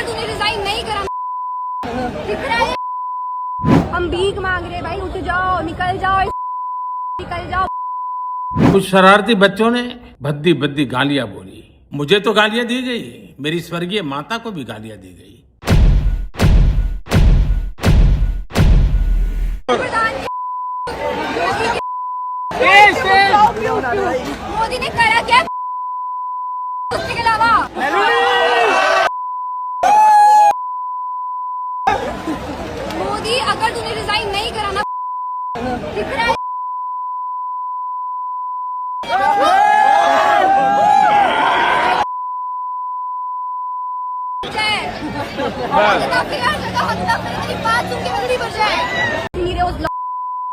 तूने रिजाइन नहीं करा दिख रहा है, हम भीख मांग रहे भाई, उठ जाओ, निकल जाओ, निकल जाओ। कुछ शरारती बच्चों ने भद्दी भद्दी गालियां बोली। मुझे तो गालियां दी गई, मेरी स्वर्गीय माता को भी गालियां दी गई। मोदी ने करा क्या उसके अलावा? मोदी अगर तूने रिजाइन नहीं करा ना दिख रहा है,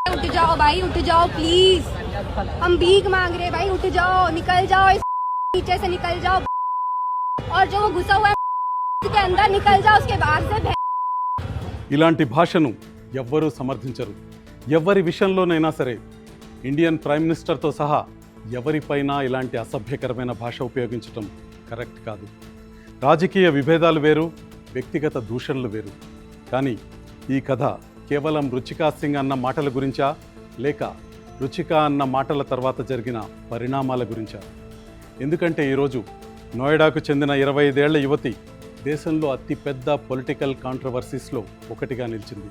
उठ जाओ भाई, उठ जाओ प्लीज, हम भीख मांग रहे भाई, उठ जाओ, निकल जाओ, इस नीचे से निकल जाओ, और जो वो घुसा हुआ है के अंदर निकल जाओ, उसके बाहर से। ఇలాంటి భాషను ఎవ్వరూ సమర్థించరు. ఎవరి విషయంలోనైనా సరే ఇండియన్ ప్రైమ్ మినిస్టర్తో సహా ఎవరిపైనా ఇలాంటి అసభ్యకరమైన భాష ఉపయోగించడం కరెక్ట్ కాదు. రాజకీయ విభేదాలు వేరు, వ్యక్తిగత దూషణలు వేరు. కానీ ఈ కథ కేవలం రుచికా సింగ్ అన్న మాటల గురించా, లేక రుచికా అన్న మాటల తర్వాత జరిగిన పరిణామాల గురించా? ఎందుకంటే ఈరోజు నోయిడాకు చెందిన 25 ఏళ్ల యువతి దేశంలో అతిపెద్ద పొలిటికల్ కాంట్రవర్సీస్లో ఒకటిగా నిలిచింది.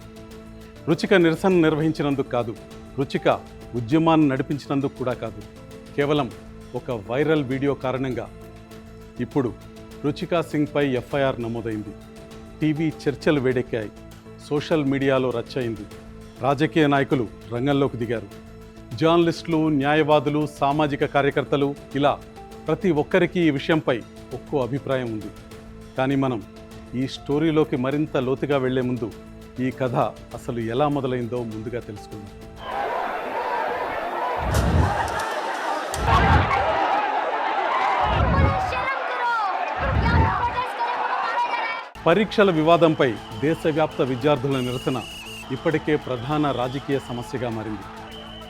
రుచిక నిరసన నిర్వహించినందుకు కాదు, రుచిక ఉద్యమాన్ని నడిపించినందుకు కూడా కాదు, కేవలం ఒక వైరల్ వీడియో కారణంగా ఇప్పుడు రుచికా సింగ్పై ఎఫ్ఐఆర్ నమోదైంది. టీవీ చర్చలు వేడెక్కాయి, సోషల్ మీడియాలో రచ్చయింది, రాజకీయ నాయకులు రంగంలోకి దిగారు, జర్నలిస్టులు, న్యాయవాదులు, సామాజిక కార్యకర్తలు, ఇలా ప్రతి ఒక్కరికి ఈ విషయంపై ఒక్కో అభిప్రాయం ఉంది. కానీ మనం ఈ స్టోరీలోకి మరింత లోతుగా వెళ్లే ముందు ఈ కథ అసలు ఎలా మొదలైందో ముందుగా తెలుసుకుందాం. పరీక్షల వివాదంపై దేశవ్యాప్త విద్యార్థుల నిరసన ఇప్పటికే ప్రధాన రాజకీయ సమస్యగా మారింది.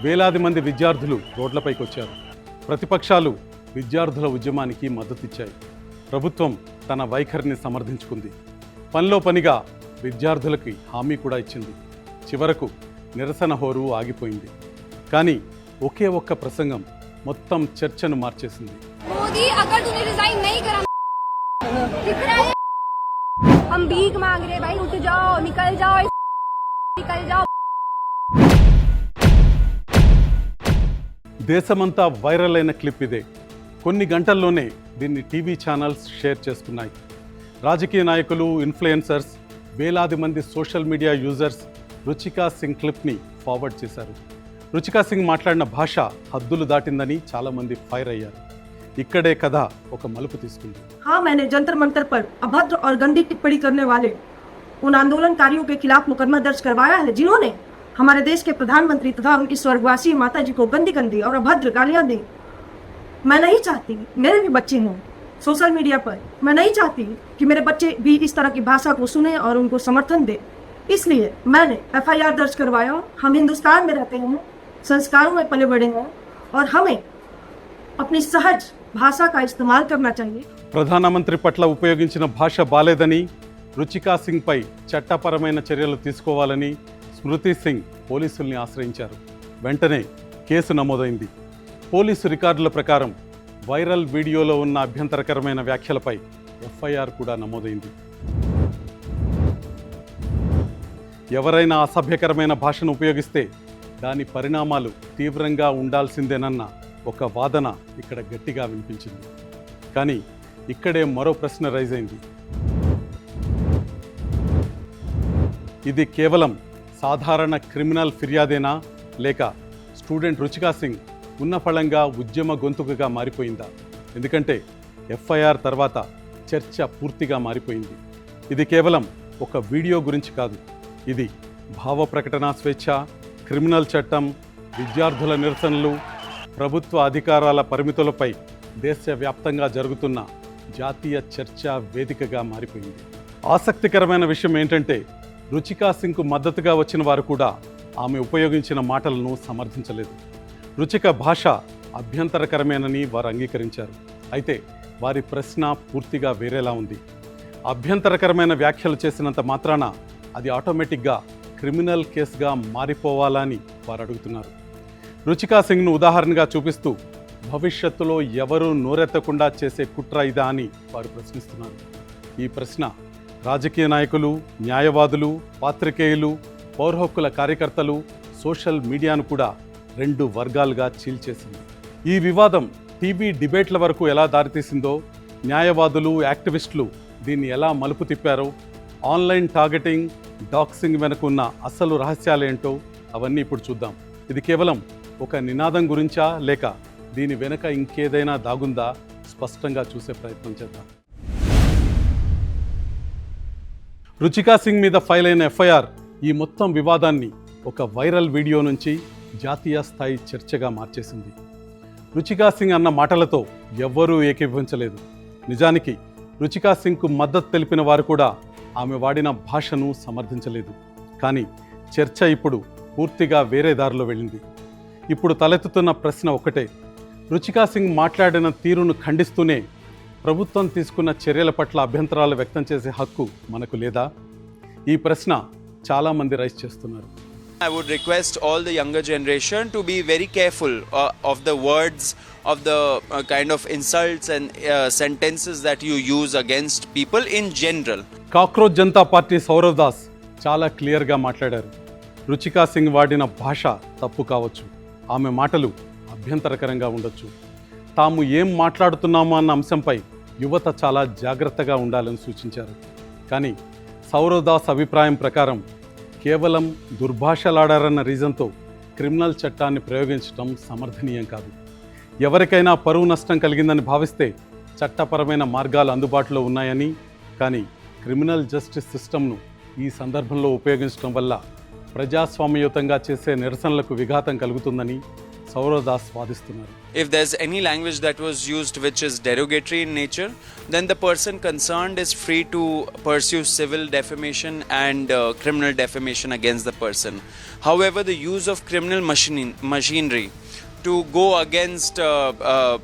వేలాది మంది విద్యార్థులు రోడ్లపైకి వచ్చారు. ప్రతిపక్షాలు విద్యార్థుల ఉద్యమానికి మద్దతిచ్చాయి. ప్రభుత్వం తన వైఖరిని సమర్థించుకుంది. పనిలో పనిగా విద్యార్థులకి హామీ కూడా ఇచ్చింది. చివరకు నిరసన హోరు ఆగిపోయింది. కానీ ఒకే ఒక్క ప్రసంగం మొత్తం చర్చను మార్చేసింది. मोदी अगर तूने रिजाइन नहीं करा दिख रहा है, हम भीख मांग रहे भाई, उठ जाओ, निकल जाओ, निकल जाओ। దేశమంతా వైరల్ అయిన క్లిప్ ఇదే. కొన్ని గంటల్లోనే దీన్ని టీవీ ఛానల్స్ షేర్ చేసుకున్నాయి. రాజకీయ నాయకులు, ఇన్ఫ్లుయెన్సర్స్, వేలాది మంది social media users Ruchika Singh క్లిప్ని ఫార్వర్డ్ చేశారు. రుచికా సింగ్ మాట్లాడిన భాష హద్దులు దాటిందని చాలామంది ఫైర్ అయ్యారు. ఇక్కడే కథ ఒక మలుపు తీసుకుంది. हाँ, मैंने जंतर मंतर पर अभद्र और गंदी टिप्पणी करने वाले उन आंदोलनकारियों के खिलाफ मुकदमा दर्ज करवाया है, जिन्होंने हमारे देश के प्रधानमंत्री तथा उनकी स्वर्गवासी माता जी को गंदी गंदी और अभद्र गालियां दी। मैं नहीं चाहती, मेरे भी बच्चे हैं सोशल मीडिया पर, मैं नहीं चाहती कि मेरे बच्चे भी इस तरह की भाषा को सुने और उनको समर्थन दे। इसलिए मैंने FIR दर्ज करवाया। हम हिंदुस्तान में रहते हैं, संस्कारों में पले बड़े हैं, और हमें अपनी सहज భాషా का इस्तेमाल करना चाहिए. ప్రధానమంత్రి పట్ల ఉపయోగించిన భాష బాలేదని, రుచికా సింగ్పై చట్టపరమైన చర్యలు తీసుకోవాలని స్మృతి సింగ్ పోలీసుల్ని ఆశ్రయించారు. వెంటనే కేసు నమోదైంది. పోలీసు రికార్డుల ప్రకారం వైరల్ వీడియోలో ఉన్న అభ్యంతరకరమైన వ్యాఖ్యలపై FIR కూడా నమోదైంది. ఎవరైనా అసభ్యకరమైన భాషను ఉపయోగిస్తే దాని పరిణామాలు తీవ్రంగా ఉండాల్సిందేనన్న ఒక వాదన ఇక్కడ గట్టిగా వినిపించింది. కానీ ఇక్కడే మరో ప్రశ్న రైజ్ అయింది. ఇది కేవలం సాధారణ క్రిమినల్ ఫిర్యాదేనా, లేక స్టూడెంట్ రుచికా సింగ్ ఉన్న ఫలంగా ఉద్యమ గొంతుకగా మారిపోయిందా? ఎందుకంటే FIR తర్వాత చర్చ పూర్తిగా మారిపోయింది. ఇది కేవలం ఒక వీడియో గురించి కాదు, ఇది భావ ప్రకటన స్వేచ్ఛ, క్రిమినల్ చట్టం, విద్యార్థుల నిరసనలు, ప్రభుత్వ అధికారాల పరిమితులపై దేశవ్యాప్తంగా జరుగుతున్న జాతీయ చర్చా వేదికగా మారిపోయింది. ఆసక్తికరమైన విషయం ఏంటంటే రుచికా సింగ్కు మద్దతుగా వచ్చిన వారు కూడా ఆమె ఉపయోగించిన మాటలను సమర్థించలేదు. రుచిక భాష అభ్యంతరకరమేనని వారు అంగీకరించారు. అయితే వారి ప్రశ్న పూర్తిగా వేరేలా ఉంది. అభ్యంతరకరమైన వ్యాఖ్యలు చేసినంత మాత్రాన అది ఆటోమేటిక్గా క్రిమినల్ కేసుగా మారిపోవాలని వారు అడుగుతున్నారు. రుచికా సింగ్ను ఉదాహరణగా చూపిస్తూ భవిష్యత్తులో ఎవరూ నోరెత్తకుండా చేసే కుట్ర ఇదా అని వారు ప్రశ్నిస్తున్నారు. ఈ ప్రశ్న రాజకీయ నాయకులు, న్యాయవాదులు, పాత్రికేయులు, పౌర హక్కుల కార్యకర్తలు, సోషల్ మీడియాను కూడా 2 వర్గాలుగా చీల్చేసింది. ఈ వివాదం టీవీ డిబేట్ల వరకు ఎలా దారితీసిందో, న్యాయవాదులు, యాక్టివిస్టులు దీన్ని ఎలా మలుపు తిప్పారో, ఆన్లైన్ టార్గెటింగ్, డాక్సింగ్ వెనుక ఉన్న అసలు రహస్యాలేంటో అవన్నీ ఇప్పుడు చూద్దాం. ఇది కేవలం ఒక నినాదం గురించా లేక దీని వెనుక ఇంకేదైనా దాగుందా స్పష్టంగా చూసే ప్రయత్నం చేద్దాం. రుచికా సింగ్ మీద ఫైల్ అయిన ఎఫ్ఐఆర్ ఈ మొత్తం వివాదాన్ని ఒక వైరల్ వీడియో నుంచి జాతీయ స్థాయి చర్చగా మార్చేసింది. రుచికా సింగ్ అన్న మాటలతో ఎవ్వరూ ఏకీభవించలేదు. నిజానికి రుచికా సింగ్కు మద్దతు తెలిపిన వారు కూడా ఆమె వాడిన భాషను సమర్థించలేదు. కానీ చర్చ ఇప్పుడు పూర్తిగా వేరే దారిలో వెళ్ళింది. ఇప్పుడు తలెత్తుతున్న ప్రశ్న ఒకటే, రుచికా సింగ్ మాట్లాడిన తీరును ఖండిస్తూనే ప్రభుత్వం తీసుకున్న చర్యల పట్ల అభ్యంతరాలు వ్యక్తం చేసే హక్కు మనకు లేదా? ఈ ప్రశ్న చాలామంది రైజ్ చేస్తున్నారు. I would request all the younger generation to be very careful of the words, of the kind of insults and sentences that you use against people in general. Cockroach Janata party Saurav Das చాలా క్లియర్గా మాట్లాడారు. రుచికా సింగ్ వాడిన భాష తప్పు కావచ్చు, ఆమె మాటలు అభ్యంతరకరంగా ఉండొచ్చు. తాము ఏం మాట్లాడుతున్నామో అన్న అంశంపై యువత చాలా జాగ్రత్తగా ఉండాలని సూచించారు. కానీ సౌరవ్ దాస్ అభిప్రాయం ప్రకారం కేవలం దుర్భాషలాడారన్న రీజన్తో క్రిమినల్ చట్టాన్ని ప్రయోగించడం సమర్థనీయం కాదు. ఎవరికైనా పరువు నష్టం కలిగిందని భావిస్తే చట్టపరమైన మార్గాలు అందుబాటులో ఉన్నాయని, కానీ క్రిమినల్ జస్టిస్ సిస్టమ్ను ఈ సందర్భంలో ఉపయోగించడం వల్ల ప్రజాస్వామ్యయుతంగా చేసే నిరసనలకు విఘాతం కలుగుతుందని సౌరవ్ దాస్ వాదిస్తున్నారు. If there's any language that was used which is derogatory in nature, then the person concerned is free to pursue civil defamation and criminal defamation against the person. However, the use of criminal machinery to go against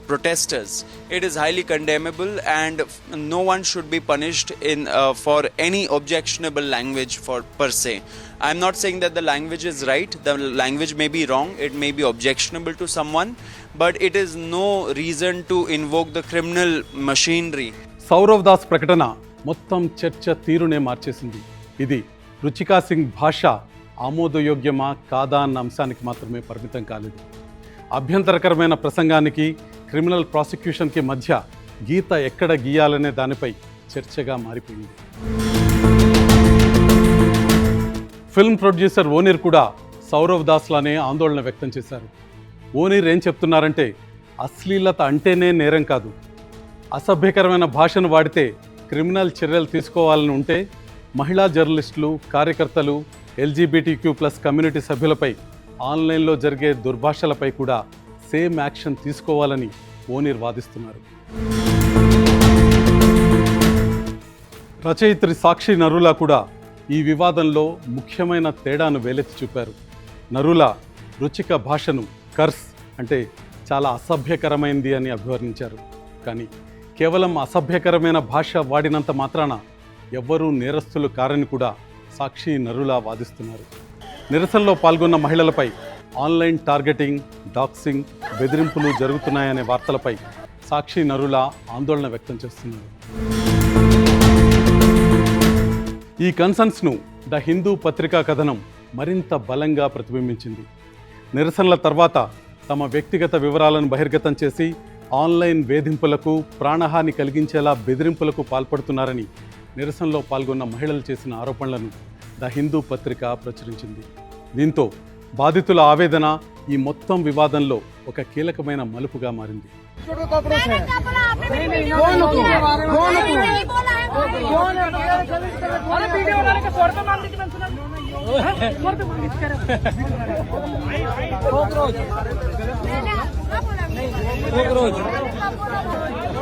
protesters, it is highly condemnable, and no one should be punished for any objectionable language per se. I'm not saying that the language is right, the language may be wrong, it may be objectionable to someone, but it is no reason to invoke the criminal machinery. Sourav Das ప్రకటన మొత్తం చర్చ తీరునే మార్చేసింది. ఇది రుచికా సింగ్ భాష ఆమోదయోగ్యమా కాదా అన్న అంశానికి మాత్రమే పరిమితం కాలేదు. అభ్యంతరకరమైన ప్రసంగానికి, క్రిమినల్ ప్రాసిక్యూషన్కి మధ్య గీత ఎక్కడ గీయాలనే దానిపై చర్చగా మారిపోయింది. ఫిల్మ్ ప్రొడ్యూసర్ ఓనీర్ కూడా సౌరవ్ దాస్లానే ఆందోళన వ్యక్తం చేశారు. ఓనీర్ ఏం చెప్తున్నారంటే, అశ్లీలత అంటేనే నేరం కాదు, అసభ్యకరమైన భాషను వాడితే క్రిమినల్ చర్యలు తీసుకోవాలని ఉంటే మహిళా జర్నలిస్టులు, కార్యకర్తలు, LGBTQ+ కమ్యూనిటీ సభ్యులపై ఆన్లైన్లో జరిగే దుర్భాషలపై కూడా సేమ్ యాక్షన్ తీసుకోవాలని ఓనీర్ వాదిస్తున్నారు. రచయిత్రి సాక్షి నరులా కూడా ఈ వివాదంలో ముఖ్యమైన తేడాను వేలెత్తి చూపారు. నరులా రుచిక భాషను కర్స్ అంటే చాలా అసభ్యకరమైంది అని అభివర్ణించారు. కానీ కేవలం అసభ్యకరమైన భాష వాడినంత మాత్రాన ఎవ్వరూ నేరస్తులు కారని కూడా సాక్షి నరులా వాదిస్తున్నారు. నిరసనలో పాల్గొన్న మహిళలపై ఆన్లైన్ టార్గెటింగ్, డాక్సింగ్, బెదిరింపులు జరుగుతున్నాయనే వార్తలపై సాక్షి నరులా ఆందోళన వ్యక్తం చేస్తున్నారు. ఈ కన్సర్న్స్ను ద హిందూ పత్రికా కథనం మరింత బలంగా ప్రతిబింబించింది. నిరసనల తర్వాత తమ వ్యక్తిగత వివరాలను బహిర్గతం చేసి ఆన్లైన్ వేధింపులకు, ప్రాణహాని కలిగించేలా బెదిరింపులకు పాల్పడుతున్నారని నిరసనలో పాల్గొన్న మహిళలు చేసిన ఆరోపణలను ద హిందూ పత్రిక ప్రచురించింది. దీంతో బాధితుల ఆవేదన ఈ మొత్తం వివాదంలో ఒక కీలకమైన మలుపుగా మారింది.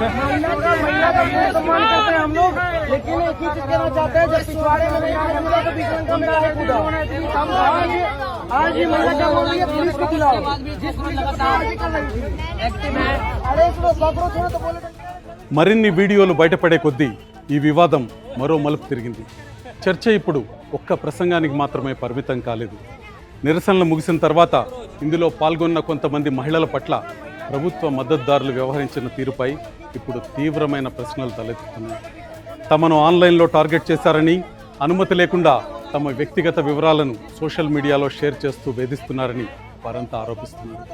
महिला का पूरा सम्मान करते हैं हम लोग, लेकिन एक ही चीज कहना चाहते हैं, जब पिछवाड़े में महिला को बीच में मेरा है कूदा, आज ही महिला क्या बोल रही है पुलिस के खिलाफ, जिस पुलिस अरे इसको कॉकरोच तो बोले. మరిన్ని వీడియోలు బయటపడే కొద్దీ ఈ వివాదం మరో మలుపు తిరిగింది. చర్చ ఇప్పుడు ఒక్క ప్రసంగానికి మాత్రమే పరిమితం కాలేదు. నిరసనలు ముగిసిన తర్వాత ఇందులో పాల్గొన్న కొంతమంది మహిళల పట్ల ప్రభుత్వ మద్దతుదారులు వ్యవహరించిన తీరుపై ఇప్పుడు తీవ్రమైన ప్రశ్నలు తలెత్తుతున్నాయి. తమను ఆన్లైన్లో టార్గెట్ చేశారని, అనుమతి లేకుండా తమ వ్యక్తిగత వివరాలను సోషల్ మీడియాలో షేర్ చేస్తూ వేధిస్తున్నారని వారంతా ఆరోపిస్తున్నారు.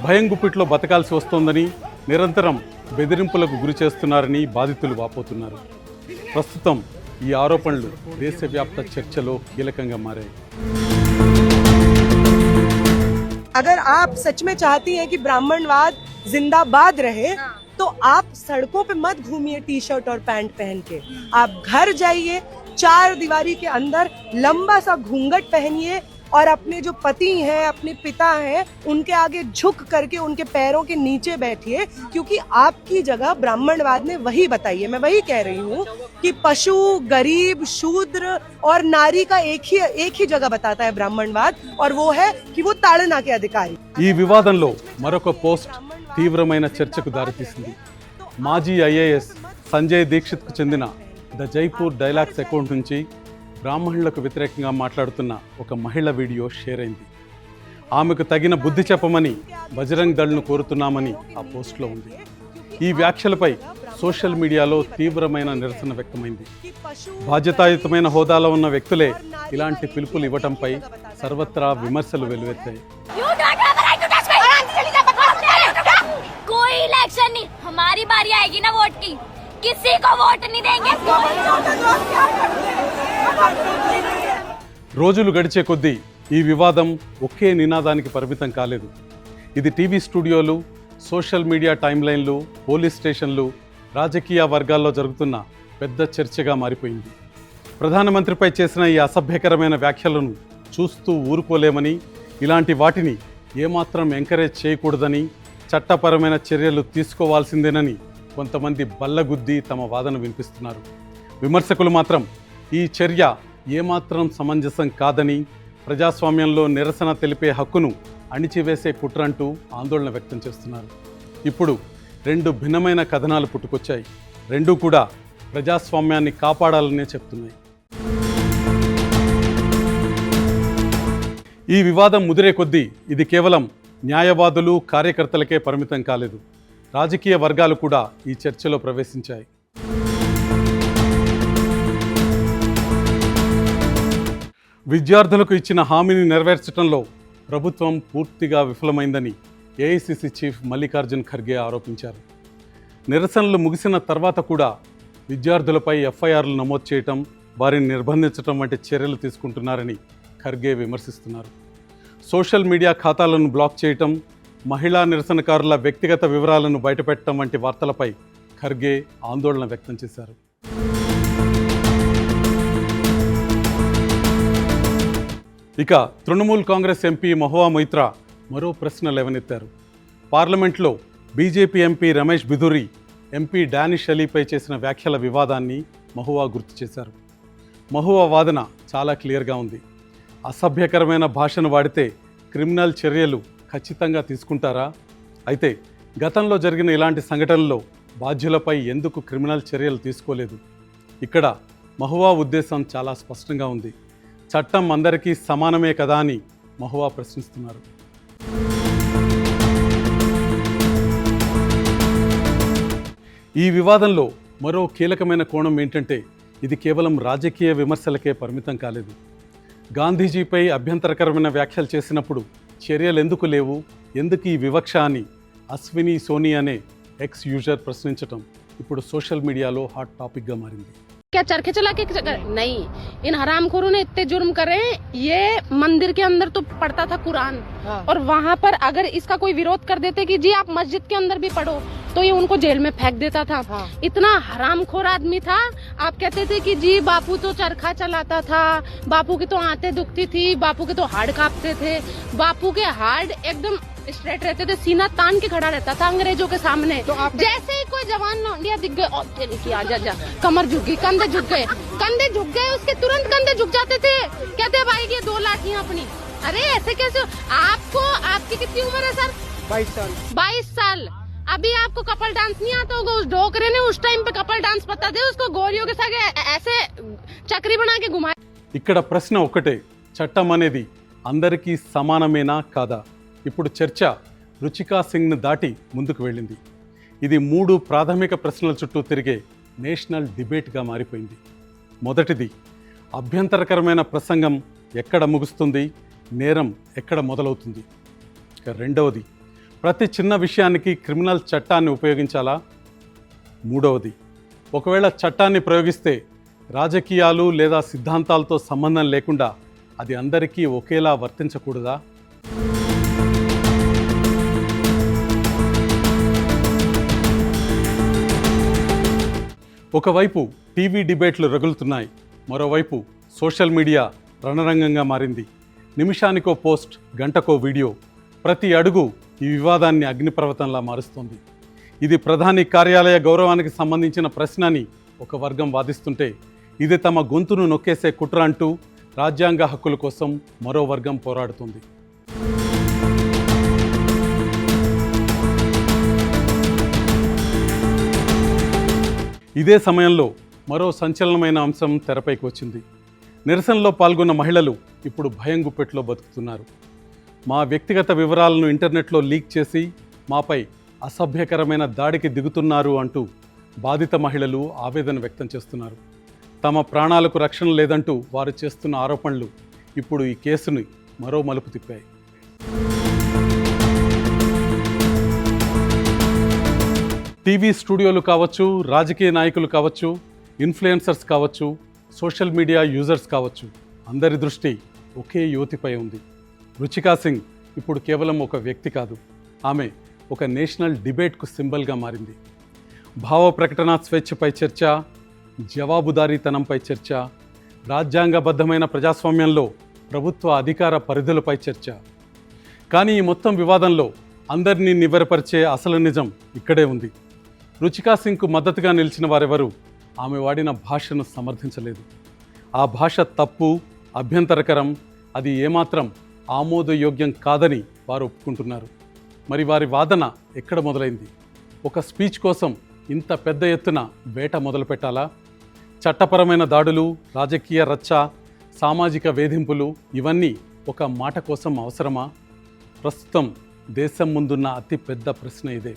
భయం గుప్పిట్లో బతకాల్సి వస్తోందని, నిరంతరం బెదిరింపులకు గురి చేస్తున్నారని బాధితులు వాపోతున్నారు. ప్రస్తుతం ఈ ఆరోపణలు దేశవ్యాప్త చర్చలో కీలకంగా మారాయి. अगर आप सच में चाहती हैं कि ब्राह्मणवाद जिंदाबाद रहे तो आप सड़कों पे मत घूमिए टी शर्ट और पैंट पहन के। आप घर जाइए, 4 दीवारी के अंदर लंबा सा घूंघट पहनिए और अपने जो पति हैं, अपने पिता हैं, उनके आगे झुक करके उनके पैरों के नीचे बैठिए, क्योंकि आपकी जगह ब्राह्मणवाद ने वही बताई है। मैं वही कह रही हूँ कि पशु, गरीब, शूद्र और नारी का एक ही जगह बताता है ब्राह्मणवाद, और वो है कि वो ताड़ना के अधिकारी। ఈ వివాదంలో మరొక పోస్ట్ తీవ్రమైన చర్చకు దారితీసింది. మాజీ ఐఏఎస్ సంజయ్ దీక్షిత్కు చెందిన ద జైపూర్ డైలాగ్స్ అకౌంట్ నుంచి బ్రాహ్మణులకు వ్యతిరేకంగా మాట్లాడుతున్న ఒక మహిళ వీడియో షేర్ అయింది. ఆమెకు తగిన బుద్ధి చెప్పమని బజరంగ్ దళ్ను కోరుతున్నామని ఆ పోస్ట్లో ఉంది. ఈ వ్యాఖ్యలపై సోషల్ మీడియాలో తీవ్రమైన నిరసన వ్యక్తమైంది. బాధ్యతాయుతమైన హోదాలో ఉన్న వ్యక్తులే ఇలాంటి పిలుపులు ఇవ్వటంపై సర్వత్రా విమర్శలు వెల్లువెత్తాయి. कोई इलेक्शन नहीं, हमारी बारी आएगी ना वोट की, किसी को वोट नहीं देंगे। రోజులు గడిచే కొద్దీ ఈ వివాదం ఒకే నినాదానికి పరిమితం కాలేదు. ఇది టీవీ స్టూడియోలు, సోషల్ మీడియా టైమ్లైన్లు, పోలీస్ స్టేషన్లు, రాజకీయ వర్గాల్లో జరుగుతున్న పెద్ద చర్చగా మారిపోయింది. ప్రధానమంత్రిపై చేసిన ఈ అసభ్యకరమైన వ్యాఖ్యలను చూస్తూ ఊరుకోలేమని, ఇలాంటి వాటిని ఏమాత్రం ఎంకరేజ్ చేయకూడదని, చట్టపరమైన చర్యలు తీసుకోవాల్సిందేనని కొంతమంది బల్లగుద్ది తమ వాదన వినిపిస్తున్నారు. విమర్శకులు మాత్రం ఈ చర్య ఏమాత్రం సమంజసం కాదని, ప్రజాస్వామ్యంలో నిరసన తెలిపే హక్కును అణిచివేసే కుట్రంటూ ఆందోళన వ్యక్తం చేస్తున్నారు. ఇప్పుడు 2 భిన్నమైన కథనాలు పుట్టుకొచ్చాయి. రెండూ కూడా ప్రజాస్వామ్యాన్ని కాపాడాలనే చెప్తున్నాయి. ఈ వివాదం ముదిరే కొద్దీ ఇది కేవలం న్యాయవాదులు, కార్యకర్తలకే పరిమితం కాలేదు. రాజకీయ వర్గాలు కూడా ఈ చర్చలో ప్రవేశించాయి. విద్యార్థులకు ఇచ్చిన హామీని నెరవేర్చడంలో ప్రభుత్వం పూర్తిగా విఫలమైందని ఏఐసిసి చీఫ్ మల్లికార్జున్ ఖర్గే ఆరోపించారు. నిరసనలు ముగిసిన తర్వాత కూడా విద్యార్థులపై ఎఫ్ఐఆర్లు నమోదు చేయటం, వారిని నిర్బంధించడం వంటి చర్యలు తీసుకుంటున్నారని ఖర్గే విమర్శిస్తున్నారు. సోషల్ మీడియా ఖాతాలను బ్లాక్ చేయటం, మహిళా నిరసనకారుల వ్యక్తిగత వివరాలను బయటపెట్టడం వంటి వార్తలపై ఖర్గే ఆందోళన వ్యక్తం చేశారు. ఇక తృణమూల్ కాంగ్రెస్ ఎంపీ మహువా మొయిత్రా మరో ప్రశ్న లేవనెత్తారు. పార్లమెంట్లో BJP MP Ramesh Bidhuri MP Danish అలీపై చేసిన వ్యాఖ్యల వివాదాన్ని మహువా గుర్తు చేశారు. మహువా వాదన చాలా క్లియర్గా ఉంది. అసభ్యకరమైన భాషను వాడితే క్రిమినల్ చర్యలు ఖచ్చితంగా తీసుకుంటారా? అయితే గతంలో జరిగిన ఇలాంటి సంఘటనల్లో బాధ్యులపై ఎందుకు క్రిమినల్ చర్యలు తీసుకోలేదు? ఇక్కడ మహువా ఉద్దేశం చాలా స్పష్టంగా ఉంది. చట్టం అందరికీ సమానమే కదా అని మహువా ప్రశ్నిస్తున్నారు. ఈ వివాదంలో మరో కీలకమైన కోణం ఏంటంటే, ఇది కేవలం రాజకీయ విమర్శలకే పరిమితం కాలేదు. గాంధీజీపై అభ్యంతరకరమైన వ్యాఖ్యలు చేసినప్పుడు చర్యలు ఎందుకు లేవు, ఎందుకు ఈ వివక్ష అని అశ్విని సోని అనే ఎక్స్ యూజర్ ప్రశ్నించటం ఇప్పుడు సోషల్ మీడియాలో హాట్ టాపిక్గా మారింది. क्या चरखे चला के नहीं, इन हरामखोरों ने इतने जुर्म करे। ये मंदिर के अंदर तो पढ़ता था कुरान, और वहाँ पर अगर इसका कोई विरोध कर देते कि जी आप मस्जिद के अंदर भी पढ़ो, तो ये उनको जेल में फेंक देता था। इतना हरामखोर आदमी था। आप कहते थे कि जी बापू तो चरखा चलाता था, बापू की तो आंतें दुखती थी, बापू के तो हाड़ कांपते थे। बापू के हाड़ एकदम स्ट्रेट रहते थे, सीना तान के खड़ा रहता था अंग्रेजों के सामने। तो जैसे ही कोई जवान लौंडिया दिख गए, आजा कमर झुक गई, कंधे झुक गए, उसके तुरंत कंधे झुक जाते थे। कहते भाई ये 2 लाठियां अपनी। अरे ऐसे कैसे? आपको, आपकी कितनी उम्र है सर? 22 साल। 22 साल अभी आपको कपल डांस नहीं आता होगा, उस ढोकरे ने उस टाइम पे कपल डांस बता दे, उसको गोरियों के साथ ऐसे चक्री बना के घुमाए। ఇక్కడ ప్రశ్న ఒకటే, చట్టం అనేది అందరికీ సమానమేనా కాదా? ఇప్పుడు చర్చ రుచికా సింగ్ను దాటి ముందుకు వెళ్ళింది. ఇది 3 ప్రాథమిక ప్రశ్నల చుట్టూ తిరిగే నేషనల్ డిబేట్గా మారిపోయింది. మొదటిది, అభ్యంతరకరమైన ప్రసంగం ఎక్కడ ముగుస్తుంది, నేరం ఎక్కడ మొదలవుతుంది? ఇక రెండవది, ప్రతి చిన్న విషయానికి క్రిమినల్ చట్టాన్ని ఉపయోగించాలా? మూడవది, ఒకవేళ చట్టాన్ని ప్రయోగిస్తే రాజకీయాలు లేదా సిద్ధాంతాలతో సంబంధం లేకుండా అది అందరికీ ఒకేలా వర్తించకూడదా? ఒకవైపు టీవీ డిబేట్లు రగులుతున్నాయి, మరోవైపు సోషల్ మీడియా రణరంగంగా మారింది. నిమిషానికో పోస్ట్, గంటకో వీడియో, ప్రతి అడుగు ఈ వివాదాన్ని అగ్నిపర్వతంలా మారుస్తోంది. ఇది ప్రధాని కార్యాలయ గౌరవానికి సంబంధించిన ప్రశ్న అని ఒక వర్గం వాదిస్తుంటే, ఇది తమ గొంతును నొక్కేసే కుట్ర అంటూ రాజ్యాంగ హక్కుల కోసం మరో వర్గం పోరాడుతుంది. ఇదే సమయంలో మరో సంచలనమైన అంశం తెరపైకి వచ్చింది. నిరసనలో పాల్గొన్న మహిళలు ఇప్పుడు భయం గుప్పెట్లో బతుకుతున్నారు. మా వ్యక్తిగత వివరాలను ఇంటర్నెట్లో లీక్ చేసి మాపై అసభ్యకరమైన దాడికి దిగుతున్నారు అంటూ బాధిత మహిళలు ఆవేదన వ్యక్తం చేస్తున్నారు. తమ ప్రాణాలకు రక్షణ లేదంటూ వారు చేస్తున్న ఆరోపణలు ఇప్పుడు ఈ కేసుని మరో మలుపు తిప్పాయి. టీవీ స్టూడియోలు కావచ్చు, రాజకీయ నాయకులు కావచ్చు, ఇన్ఫ్లుయెన్సర్స్ కావచ్చు, సోషల్ మీడియా యూజర్స్ కావచ్చు, అందరి దృష్టి ఒకే యువతిపై ఉంది. రుచికా సింగ్ ఇప్పుడు కేవలం ఒక వ్యక్తి కాదు, ఆమె ఒక నేషనల్ డిబేట్కు సింబల్గా మారింది. భావ ప్రకటన స్వేచ్ఛపై చర్చ, జవాబుదారీతనంపై చర్చ, రాజ్యాంగబద్ధమైన ప్రజాస్వామ్యంలో ప్రభుత్వ అధికార పరిధులపై చర్చ. కానీ ఈ మొత్తం వివాదంలో అందరినీ నివ్వెరపరిచే అసలు నిజం ఇక్కడే ఉంది. రుచికా సింగ్కు మద్దతుగా నిలిచిన వారెవరూ ఆమె వాడిన భాషను సమర్థించలేదు. ఆ భాష తప్పు, అభ్యంతరకరం, అది ఏమాత్రం ఆమోదయోగ్యం కాదని వారు ఒప్పుకుంటున్నారు. మరి వారి వాదన ఎక్కడ మొదలైంది? ఒక స్పీచ్ కోసం ఇంత పెద్ద ఎత్తున వేట మొదలుపెట్టాలా? చట్టపరమైన దాడులు, రాజకీయ రచ్చ, సామాజిక వేధింపులు ఇవన్నీ ఒక మాట కోసం అవసరమా? ప్రస్తుతం దేశం ముందున్న అతిపెద్ద ప్రశ్న ఇదే.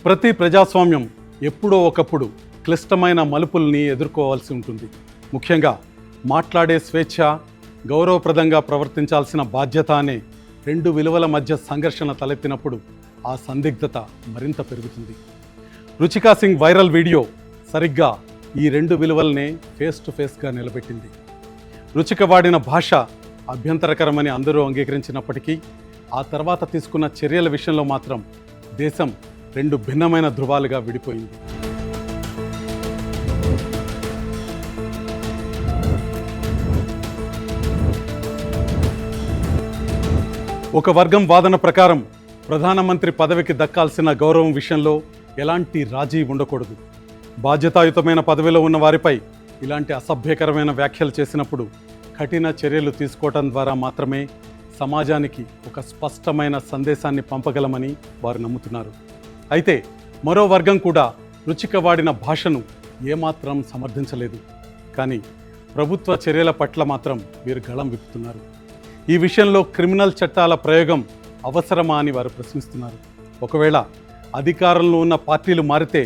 ప్రతి ప్రజాస్వామ్యం ఎప్పుడో ఒకప్పుడు క్లిష్టమైన మలుపుల్ని ఎదుర్కోవాల్సి ఉంటుంది. ముఖ్యంగా మాట్లాడే స్వేచ్ఛ, గౌరవప్రదంగా ప్రవర్తించాల్సిన బాధ్యత అనే 2 విలువల మధ్య సంఘర్షణ తలెత్తినప్పుడు ఆ సందిగ్ధత మరింత పెరుగుతుంది. రుచికా సింగ్ వైరల్ వీడియో సరిగ్గా ఈ 2 విలువలనే ఫేస్ టు ఫేస్గా నిలబెట్టింది. రుచిక వాడిన భాష అభ్యంతరకరమని అందరూ అంగీకరించినప్పటికీ ఆ తర్వాత తీసుకున్న చర్యల విషయంలో మాత్రం దేశం 2 భిన్నమైన ధృవాలుగా విడిపోయింది. ఒక వర్గం వాదన ప్రకారం ప్రధానమంత్రి పదవికి దక్కాల్సిన గౌరవం విషయంలో ఎలాంటి రాజీ ఉండకూడదు. బాధ్యతాయుతమైన పదవిలో ఉన్న వారిపై ఇలాంటి అసభ్యకరమైన వ్యాఖ్యలు చేసినప్పుడు కఠిన చర్యలు తీసుకోవటం ద్వారా మాత్రమే సమాజానికి ఒక స్పష్టమైన సందేశాన్ని పంపగలమని వారు నమ్ముతున్నారు. అయితే మరో వర్గం కూడా రుచిక వాడిన భాషను ఏమాత్రం సమర్థించలేదు. కానీ ప్రభుత్వ చర్యల పట్ల మాత్రం వీరు గళం విప్పుతున్నారు. ఈ విషయంలో క్రిమినల్ చట్టాల ప్రయోగం అవసరమా అని వారు ప్రశ్నిస్తున్నారు. ఒకవేళ అధికారంలో ఉన్న పార్టీలు మారితే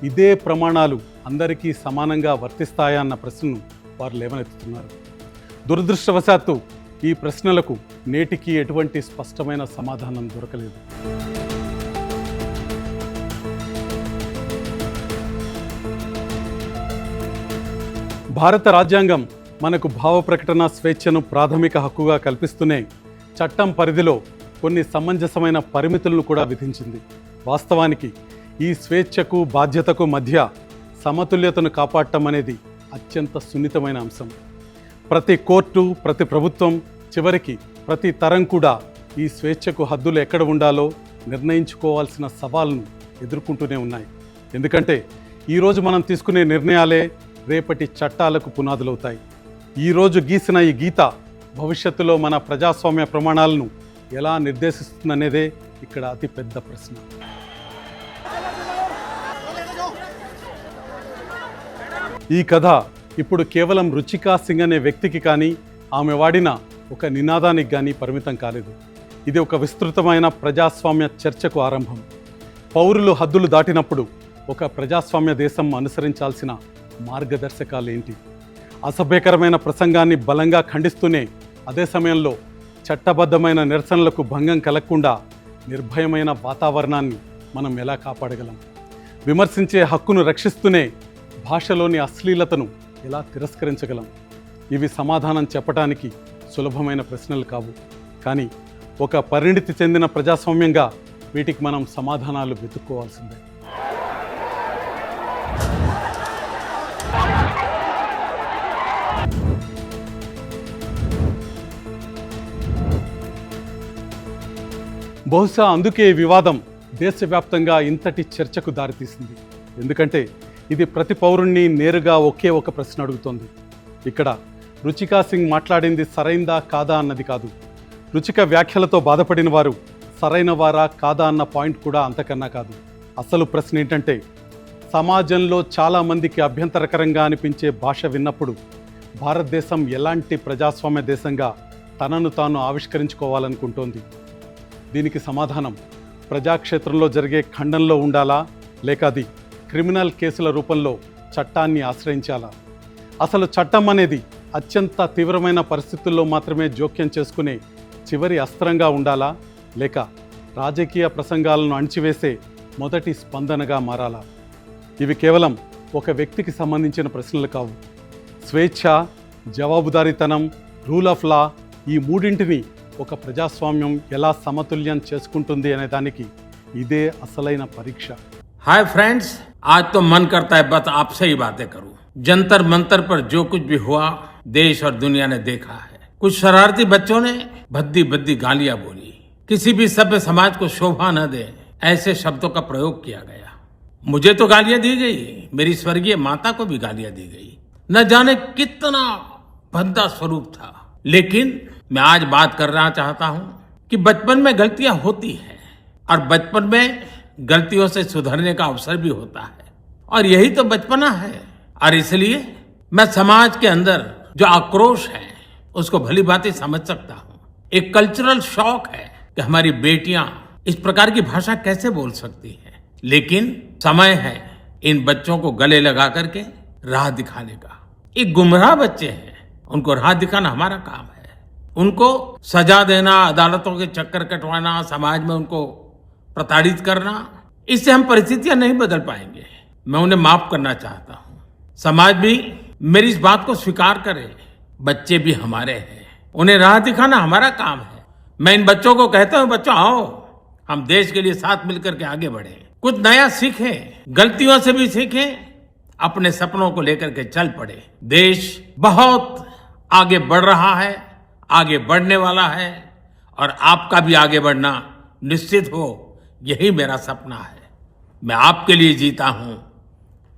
ఇదే ప్రమాణాలు అందరికీ సమానంగా వర్తిస్తాయా అన్న ప్రశ్నను వారు లేవనెత్తుతున్నారు. దురదృష్టవశాత్తు ఈ ప్రశ్నలకు నేటికి ఎటువంటి స్పష్టమైన సమాధానం దొరకలేదు. భారత రాజ్యాంగం మనకు భావ ప్రకటన స్వేచ్ఛను ప్రాథమిక హక్కుగా కల్పిస్తూనే చట్టం పరిధిలో కొన్ని సమంజసమైన పరిమితులను కూడా విధించింది. వాస్తవానికి ఈ స్వేచ్ఛకు బాధ్యతకు మధ్య సమతుల్యతను కాపాడటం అనేది అత్యంత సున్నితమైన అంశం. ప్రతి కోర్టు, ప్రతి ప్రభుత్వం, చివరికి ప్రతి తరం కూడా ఈ స్వేచ్ఛకు హద్దులు ఎక్కడ ఉండాలో నిర్ణయించుకోవాల్సిన సవాల్ను ఎదుర్కొంటూనే ఉన్నాయి. ఎందుకంటే ఈరోజు మనం తీసుకునే నిర్ణయాలే రేపటి చట్టాలకు పునాదులవుతాయి. ఈరోజు గీసిన ఈ గీత భవిష్యత్తులో మన ప్రజాస్వామ్య ప్రమాణాలను ఎలా నిర్దేశిస్తుందనేదే ఇక్కడ అతిపెద్ద ప్రశ్న. ఈ కథ ఇప్పుడు కేవలం రుచికా సింగ్ అనే వ్యక్తికి కానీ ఆమె వాడిన ఒక నినాదానికి కానీ పరిమితం కాలేదు. ఇది ఒక విస్తృతమైన ప్రజాస్వామ్య చర్చకు ఆరంభం. పౌరులు హద్దులు దాటినప్పుడు ఒక ప్రజాస్వామ్య దేశం అనుసరించాల్సిన మార్గదర్శకాలు ఏంటి? అసభ్యకరమైన ప్రసంగాన్ని బలంగా ఖండిస్తూనే అదే సమయంలో చట్టబద్ధమైన నిరసనలకు భంగం కలగకుండా నిర్భయమైన వాతావరణాన్ని మనం ఎలా కాపాడగలం? విమర్శించే హక్కును రక్షిస్తూనే భాషలోని అశ్లీలతను ఎలా తిరస్కరించగలం? ఇవి సమాధానం చెప్పడానికి సులభమైన ప్రశ్నలు కావు. కానీ ఒక పరిణితి చెందిన ప్రజాస్వామ్యంగా వీటికి మనం సమాధానాలు వెతుక్కోవాల్సిందే. బహుశా అందుకే ఈ వివాదం దేశవ్యాప్తంగా ఇంతటి చర్చకు దారితీసింది. ఎందుకంటే ఇది ప్రతి పౌరుణ్ణి నేరుగా ఒకే ఒక ప్రశ్న అడుగుతోంది. ఇక్కడ రుచికా సింగ్ మాట్లాడింది సరైందా కాదా అన్నది కాదు. రుచిక వ్యాఖ్యలతో బాధపడిన వారు సరైన వారా కాదా అన్న పాయింట్ కూడా అంతకన్నా కాదు. అసలు ప్రశ్న ఏంటంటే, సమాజంలో చాలామందికి అభ్యంతరకరంగా అనిపించే భాష విన్నప్పుడు భారతదేశం ఎలాంటి ప్రజాస్వామ్య దేశంగా తనను తాను ఆవిష్కరించుకోవాలనుకుంటోంది? దీనికి సమాధానం ప్రజాక్షేత్రంలో జరిగే ఖండంలో ఉండాలా, లేక అది క్రిమినల్ కేసుల రూపంలో చట్టాన్ని ఆశ్రయించాలా? అసలు చట్టం అనేది అత్యంత తీవ్రమైన పరిస్థితుల్లో మాత్రమే జోక్యం చేసుకునే చివరి అస్త్రంగా ఉండాలా, లేక రాజకీయ ప్రసంగాలను అణిచివేసే మొదటి స్పందనగా మారాలా? ఇవి కేవలం ఒక వ్యక్తికి సంబంధించిన ప్రశ్నలు కావు. స్వేచ్ఛ, జవాబుదారీతనం, రూల్ ఆఫ్ లా, ఈ మూడింటిని ఒక ప్రజాస్వామ్యం ఎలా సమతుల్యం చేసుకుంటుంది అనే దానికి ఇదే అసలైన పరీక్ష. हाय फ्रेंड्स, आज तो मन करता है बस आपसे ही बातें करूं। जंतर मंतर पर जो कुछ भी हुआ देश और दुनिया ने देखा है। कुछ शरारती बच्चों ने भद्दी भद्दी गालियां बोली। किसी भी सभ्य समाज को शोभा न दे ऐसे शब्दों का प्रयोग किया गया। मुझे तो गालियां दी गई, मेरी स्वर्गीय माता को भी गालियां दी गई। न जाने कितना भद्दा स्वरूप था। लेकिन मैं आज बात करना चाहता हूं कि बचपन में गलतियां होती हैं और बचपन में गलतियों से सुधरने का अवसर भी होता है, और यही तो बचपना है। और इसलिए मैं समाज के अंदर जो आक्रोश है उसको भली भांति समझ सकता हूं। एक कल्चरल शॉक है कि हमारी बेटियां इस प्रकार की भाषा कैसे बोल सकती हैं। लेकिन समय है इन बच्चों को गले लगा करके राह दिखाने का। ये गुमराह बच्चे हैं, उनको राह दिखाना हमारा काम है। उनको सजा देना, अदालतों के चक्कर कटवाना, समाज में उनको प्रताड़ित करना, इससे हम परिस्थितियां नहीं बदल पाएंगे। मैं उन्हें माफ करना चाहता हूं। समाज भी मेरी इस बात को स्वीकार करे। बच्चे भी हमारे हैं, उन्हें राह दिखाना हमारा काम है। मैं इन बच्चों को कहता हूं, बच्चों आओ, हम देश के लिए साथ मिलकर के आगे बढ़े, कुछ नया सीखें, गलतियों से भी सीखें, अपने सपनों को लेकर के चल पड़े। देश बहुत आगे बढ़ रहा है, आगे बढ़ने वाला है, और आपका भी आगे बढ़ना निश्चित हो, यही मेरा सपना है। मैं आपके लिए जीता हूं,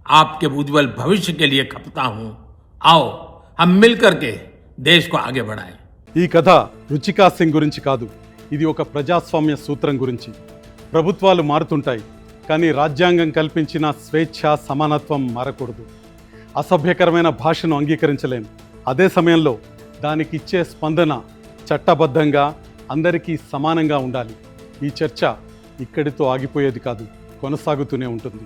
आपके उज्जवल भविष्य के लिए खपता हूं। आओ हम मिलकर के देश को आगे बढ़ाएं। ఈ కథ రుచికా సింగ్ గురించి కాదు, ఇది ఒక ప్రజాస్వామ్య సూత్రం గురించి. ప్రభుత్వాలు మారుతుంటాయి, కానీ రాజ్యాంగం కల్పించిన స్వేచ్ఛ, సమానత్వం మారకూడదు. అసభ్యకరమైన భాషను అంగీకరించలేం. అదే సమయంలో దానికి ఇచ్చే స్పందన చట్టబద్ధంగా అందరికీ సమానంగా ఉండాలి. ఈ చర్చ ఇక్కడితో ఆగిపోయేది కాదు, కొనసాగుతూనే ఉంటుంది.